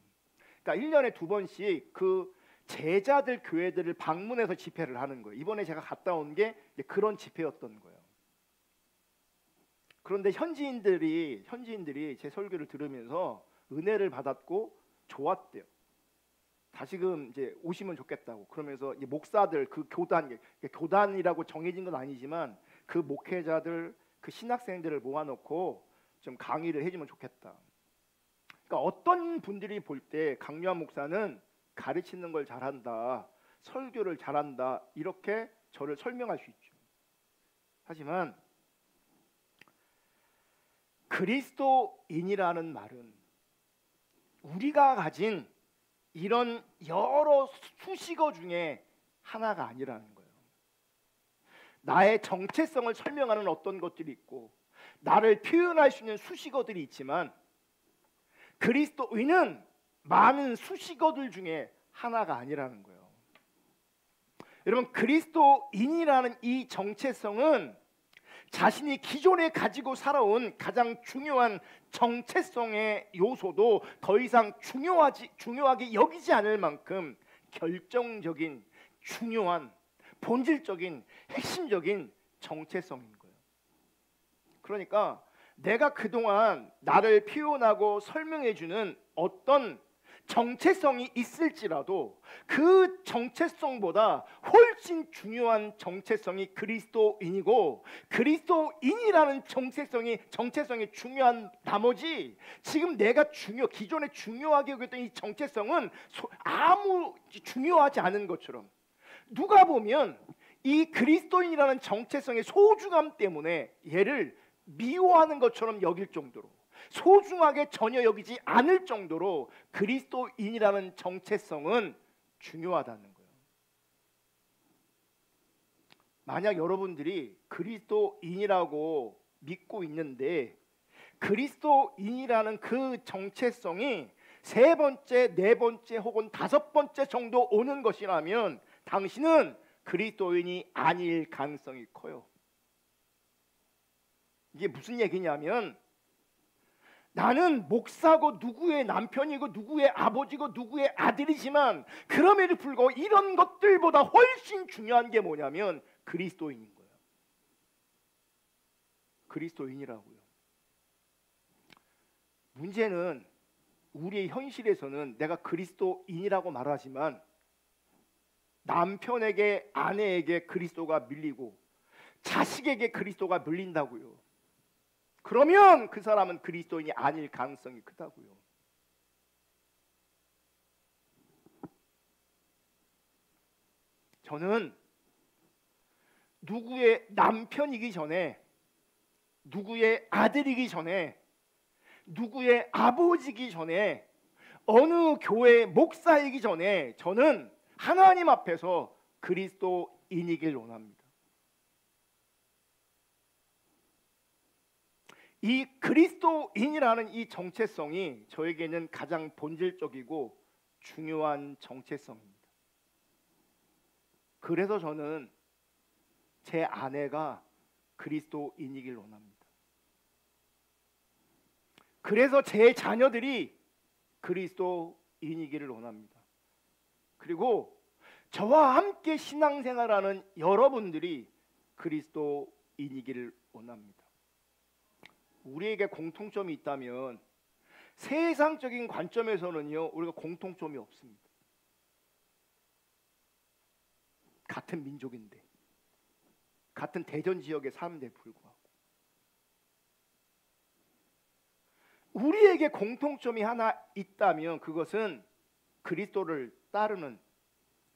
그러니까 1년에 2번씩 그 제자들 교회들을 방문해서 집회를 하는 거예요. 이번에 제가 갔다 온 게 그런 집회였던 거예요. 그런데 현지인들이 제 설교를 들으면서 은혜를 받았고 좋았대요. 다시금 이제 오시면 좋겠다고. 그러면서 이제 목사들 그 교단이라고 정해진 건 아니지만 그 목회자들 그 신학생들을 모아놓고 좀 강의를 해주면 좋겠다. 그러니까 어떤 분들이 볼 때 강요한 목사는 가르치는 걸 잘한다, 설교를 잘한다 이렇게 저를 설명할 수 있죠. 하지만 그리스도인이라는 말은 우리가 가진 이런 여러 수식어 중에 하나가 아니라는 거예요. 나의 정체성을 설명하는 어떤 것들이 있고 나를 표현할 수 있는 수식어들이 있지만 그리스도인은 많은 수식어들 중에 하나가 아니라는 거예요. 여러분, 그리스도인이라는 이 정체성은 자신이 기존에 가지고 살아온 가장 중요한 정체성의 요소도 더 이상 중요하게 여기지 않을 만큼 결정적인, 중요한, 본질적인, 핵심적인 정체성인 거예요. 그러니까 내가 그동안 나를 표현하고 설명해주는 어떤 정체성이 있을지라도 그 정체성보다 훨씬 중요한 정체성이 그리스도인이고, 그리스도인이라는 정체성이 중요한 나머지 지금 내가 기존에 중요하게 여겼던 이 정체성은 아무 중요하지 않은 것처럼, 누가 보면 이 그리스도인이라는 정체성의 소중함 때문에 얘를 미워하는 것처럼 여길 정도로, 소중하게 전혀 여기지 않을 정도로 그리스도인이라는 정체성은 중요하다는 거예요. 만약 여러분들이 그리스도인이라고 믿고 있는데 그리스도인이라는 그 정체성이 세 번째, 네 번째 혹은 다섯 번째 정도 오는 것이라면 당신은 그리스도인이 아닐 가능성이 커요. 이게 무슨 얘기냐면, 나는 목사고 누구의 남편이고 누구의 아버지고 누구의 아들이지만 그럼에도 불구하고 이런 것들보다 훨씬 중요한 게 뭐냐면 그리스도인인 거예요. 그리스도인이라고요. 문제는 우리의 현실에서는 내가 그리스도인이라고 말하지만 남편에게, 아내에게 그리스도가 밀리고 자식에게 그리스도가 밀린다고요. 그러면 그 사람은 그리스도인이 아닐 가능성이 크다고요. 저는 누구의 남편이기 전에, 누구의 아들이기 전에, 누구의 아버지이기 전에, 어느 교회 목사이기 전에 저는 하나님 앞에서 그리스도인이길 원합니다. 이 그리스도인이라는 이 정체성이 저에게는 가장 본질적이고 중요한 정체성입니다. 그래서 저는 제 아내가 그리스도인이길 원합니다. 그래서 제 자녀들이 그리스도인이기를 원합니다. 그리고 저와 함께 신앙생활하는 여러분들이 그리스도인이기를 원합니다. 우리에게 공통점이 있다면 세상적인 관점에서는요, 우리가 공통점이 없습니다. 같은 민족인데, 같은 대전 지역에 사는데 불구하고 우리에게 공통점이 하나 있다면 그것은 그리스도를 따르는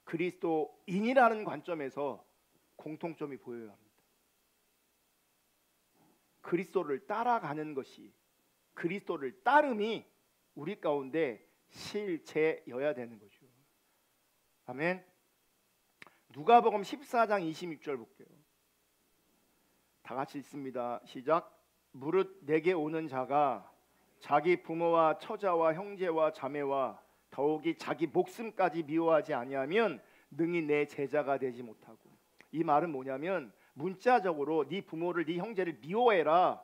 그리스도인이라는 관점에서 공통점이 보여야 합니다. 그리스도를 따라가는 것이, 그리스도를 따름이 우리 가운데 실제여야 되는 거죠. 아멘. 누가복음 14장 26절 볼게요. 다 같이 읽습니다. 시작. 무릇 내게 오는 자가 자기 부모와 처자와 형제와 자매와 더욱이 자기 목숨까지 미워하지 아니하면 능히 내 제자가 되지 못하고. 이 말은 뭐냐면 문자적으로 네 부모를, 네 형제를 미워해라,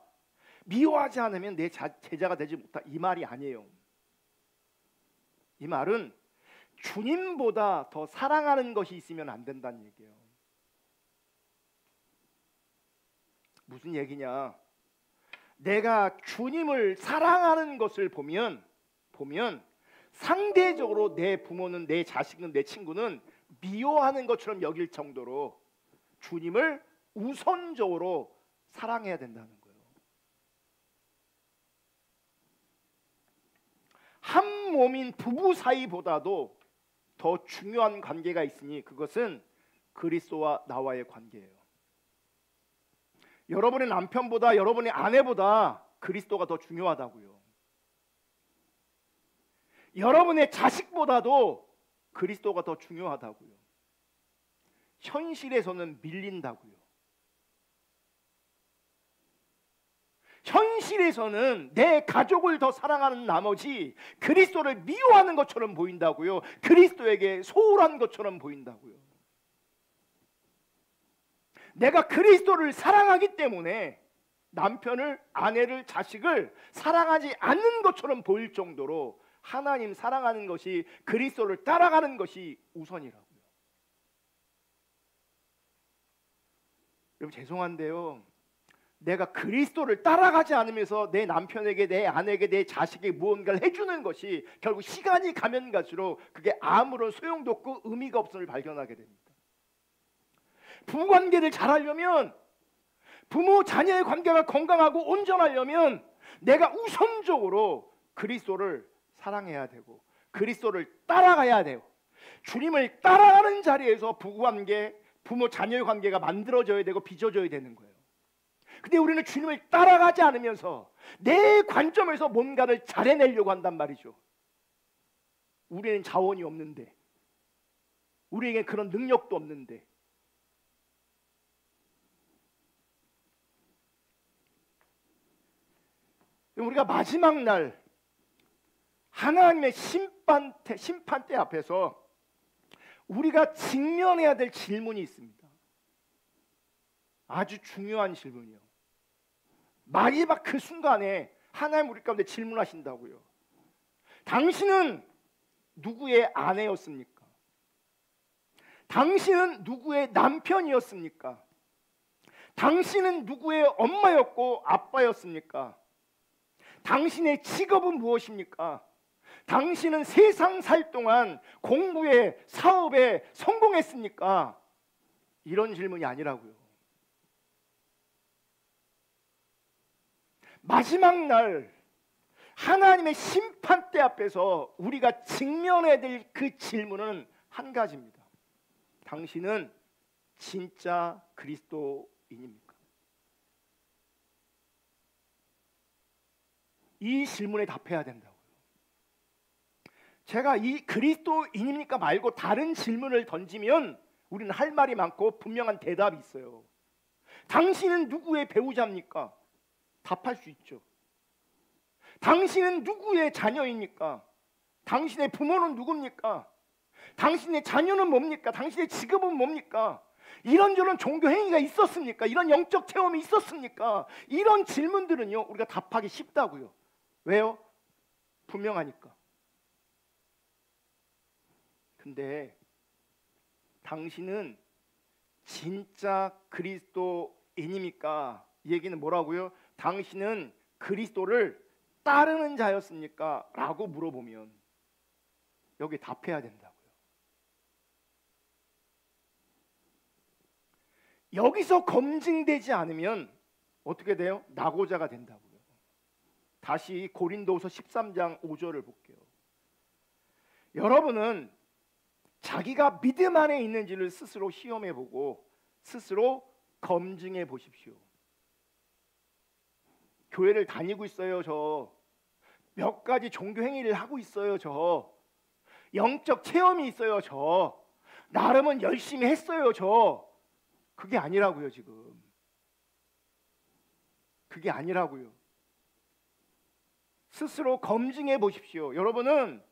미워하지 않으면 내 제자가 되지 못하, 이 말이 아니에요. 이 말은 주님보다 더 사랑하는 것이 있으면 안 된다는 얘기예요. 무슨 얘기냐? 내가 주님을 사랑하는 것을 보면 상대적으로 내 부모는, 내 자식은, 내 친구는 미워하는 것처럼 여길 정도로 주님을 우선적으로 사랑해야 된다는 거예요. 한 몸인 부부 사이보다도 더 중요한 관계가 있으니 그것은 그리스도와 나와의 관계예요. 여러분의 남편보다 여러분의 아내보다 그리스도가 더 중요하다고요. 여러분의 자식보다도 그리스도가 더 중요하다고요. 현실에서는 밀린다고요. 현실에서는 내 가족을 더 사랑하는 나머지 그리스도를 미워하는 것처럼 보인다고요. 그리스도에게 소홀한 것처럼 보인다고요. 내가 그리스도를 사랑하기 때문에 남편을, 아내를, 자식을 사랑하지 않는 것처럼 보일 정도로 하나님 사랑하는 것이, 그리스도를 따라가는 것이 우선이라고요. 여러분 죄송한데요, 내가 그리스도를 따라가지 않으면서 내 남편에게, 내 아내에게, 내 자식에게 무언가를 해주는 것이 결국 시간이 가면 갈수록 그게 아무런 소용도 없고 의미가 없음을 발견하게 됩니다. 부부관계를 잘하려면, 부모 자녀의 관계가 건강하고 온전하려면 내가 우선적으로 그리스도를 사랑해야 되고 그리스도를 따라가야 돼요. 주님을 따라가는 자리에서 부부관계, 부모 자녀의 관계가 만들어져야 되고 빚어져야 되는 거예요. 근데 우리는 주님을 따라가지 않으면서 내 관점에서 뭔가를 잘해내려고 한단 말이죠. 우리는 자원이 없는데, 우리에게 그런 능력도 없는데. 우리가 마지막 날 하나님의 심판대 앞에서 우리가 직면해야 될 질문이 있습니다. 아주 중요한 질문이요. 마지막 그 순간에 하나님 우리 가운데 질문하신다고요. 당신은 누구의 아내였습니까? 당신은 누구의 남편이었습니까? 당신은 누구의 엄마였고 아빠였습니까? 당신의 직업은 무엇입니까? 당신은 세상 살 동안 공부에, 사업에 성공했습니까? 이런 질문이 아니라고요. 마지막 날 하나님의 심판대 앞에서 우리가 직면해야 될 그 질문은 한 가지입니다. 당신은 진짜 그리스도인입니까? 이 질문에 답해야 된다고요. 제가 이 그리스도인입니까 말고 다른 질문을 던지면 우리는 할 말이 많고 분명한 대답이 있어요. 당신은 누구의 배우자입니까? 답할 수 있죠. 당신은 누구의 자녀입니까? 당신의 부모는 누굽니까? 당신의 자녀는 뭡니까? 당신의 직업은 뭡니까? 이런저런 종교 행위가 있었습니까? 이런 영적 체험이 있었습니까? 이런 질문들은요, 우리가 답하기 쉽다고요. 왜요? 분명하니까. 근데 당신은 진짜 그리스도인입니까? 이 얘기는 뭐라고요? 당신은 그리스도를 따르는 자였습니까? 라고 물어보면 여기 답해야 된다고요. 여기서 검증되지 않으면 어떻게 돼요? 낙오자가 된다고요. 다시 고린도후서 13장 5절을 볼게요. 여러분은 자기가 믿음 안에 있는지를 스스로 시험해 보고 스스로 검증해 보십시오. 교회를 다니고 있어요, 저. 몇 가지 종교 행위를 하고 있어요, 저. 영적 체험이 있어요, 저. 나름은 열심히 했어요, 저. 그게 아니라고요, 지금. 그게 아니라고요. 스스로 검증해 보십시오. 여러분은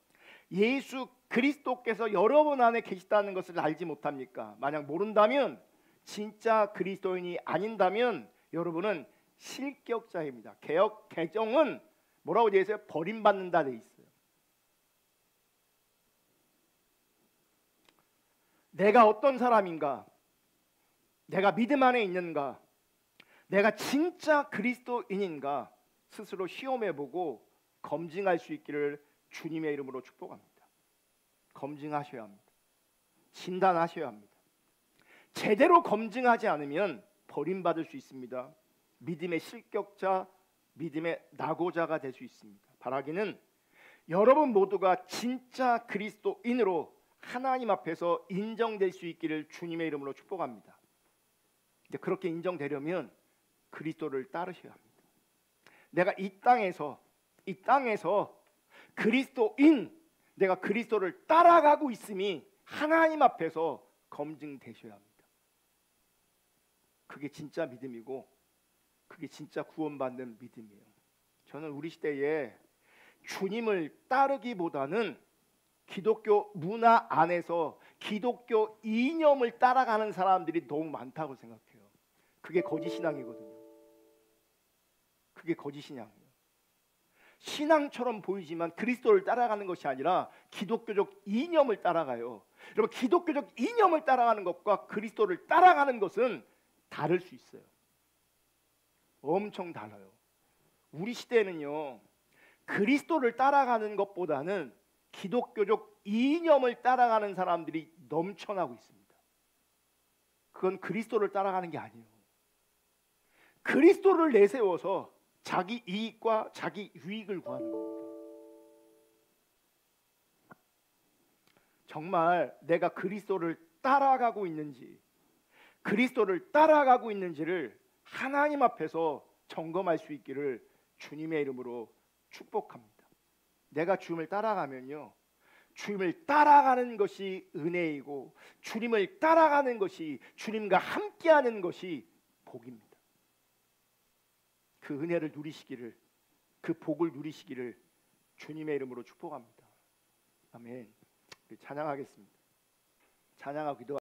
예수 그리스도께서 여러분 안에 계시다는 것을 알지 못합니까? 만약 모른다면, 진짜 그리스도인이 아닌다면 여러분은 실격자입니다. 개역 개정은 뭐라고 되어 있어요? 버림받는다 되어 있어요. 내가 어떤 사람인가? 내가 믿음 안에 있는가? 내가 진짜 그리스도인인가? 스스로 시험해보고 검증할 수 있기를 주님의 이름으로 축복합니다. 검증하셔야 합니다. 진단하셔야 합니다. 제대로 검증하지 않으면 버림받을 수 있습니다. 믿음의 실격자, 믿음의 낙오자가 될 수 있습니다. 바라기는 여러분 모두가 진짜 그리스도인으로 하나님 앞에서 인정될 수 있기를 주님의 이름으로 축복합니다. 근데 그렇게 인정되려면 그리스도를 따르셔야 합니다. 내가 이 땅에서 그리스도인, 내가 그리스도를 따라가고 있음이 하나님 앞에서 검증되셔야 합니다. 그게 진짜 믿음이고 그게 진짜 구원받는 믿음이에요. 저는 우리 시대에 주님을 따르기보다는 기독교 문화 안에서 기독교 이념을 따라가는 사람들이 너무 많다고 생각해요. 그게 거짓 신앙이거든요. 그게 거짓 신앙이에요. 신앙처럼 보이지만 그리스도를 따라가는 것이 아니라 기독교적 이념을 따라가요. 여러분, 기독교적 이념을 따라가는 것과 그리스도를 따라가는 것은 다를 수 있어요. 엄청 달라요. 우리 시대에는요, 그리스도를 따라가는 것보다는 기독교적 이념을 따라가는 사람들이 넘쳐나고 있습니다. 그건 그리스도를 따라가는 게 아니에요. 그리스도를 내세워서 자기 이익과 자기 유익을 구하는 겁니다. 정말 내가 그리스도를 따라가고 있는지, 그리스도를 따라가고 있는지를 하나님 앞에서 점검할 수 있기를 주님의 이름으로 축복합니다. 내가 주님을 따라가면요, 주님을 따라가는 것이 은혜이고 주님을 따라가는 것이, 주님과 함께하는 것이 복입니다. 그 은혜를 누리시기를, 그 복을 누리시기를 주님의 이름으로 축복합니다. 아멘. 찬양하겠습니다. 찬양하고 기도.